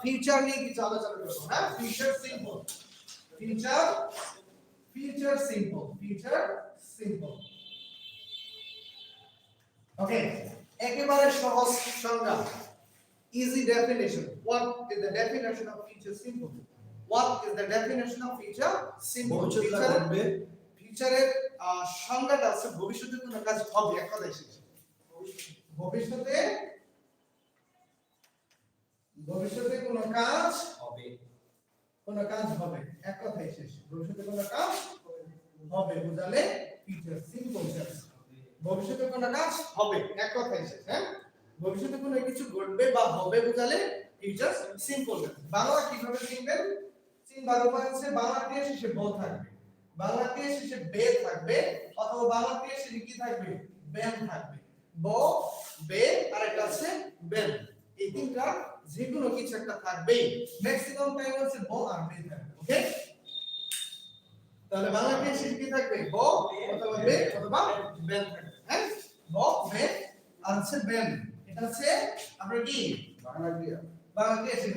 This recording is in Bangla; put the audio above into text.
ফিউচার নিয়ে কিছু আলোচনা করব হ্যাঁ future simple future simple okay একেবারে সহজ সংজ্ঞা easy definition what is the definition of future simple what is the definition of future simple ফিউচারের সংজ্ঞাটা আছে ভবিষ্যতে কোনো কাজ হবে এক কথায় শেষ ভবিষ্যতে কোনো কাজ হবে এক কথায় শেষ ভবিষ্যতে কোনো কাজ হবে বুঝালে ফিউচার সিম্পল শেষ ভবিষ্যতে কোনো কাজ হবে এক কথায় শেষ হ্যাঁ ভবিষ্যতে কোনো কিছু ঘটবে বা হবে বুঝালে ফিউচার সিম্পল বাংলা কিভাবে শিখবেন চিনবার উপায় হচ্ছে বাংলা ক্রিয়া শেষে ব থাকবে বাংলা ক্রিয়া শেষে বে থাকবে অথবা বাংলা ক্রিয়া শেষে কি থাকবে বেন থাকবে ব বে আর একটা আছে বেন এই তিনটা যে কোনো কিছু একটা থাকবেই ম্যাক্সিমাম টাইম হচ্ছে ব আর বে থাকবে ওকে তাহলে বাংলা ক্রিয়া শেষে কি থাকবে ব অথবা বে অথবা বেন থাকবে হ্যাঁ ব বে আর হচ্ছে বেন এটা হচ্ছে আমরা কি বাংলা ক্রিয়া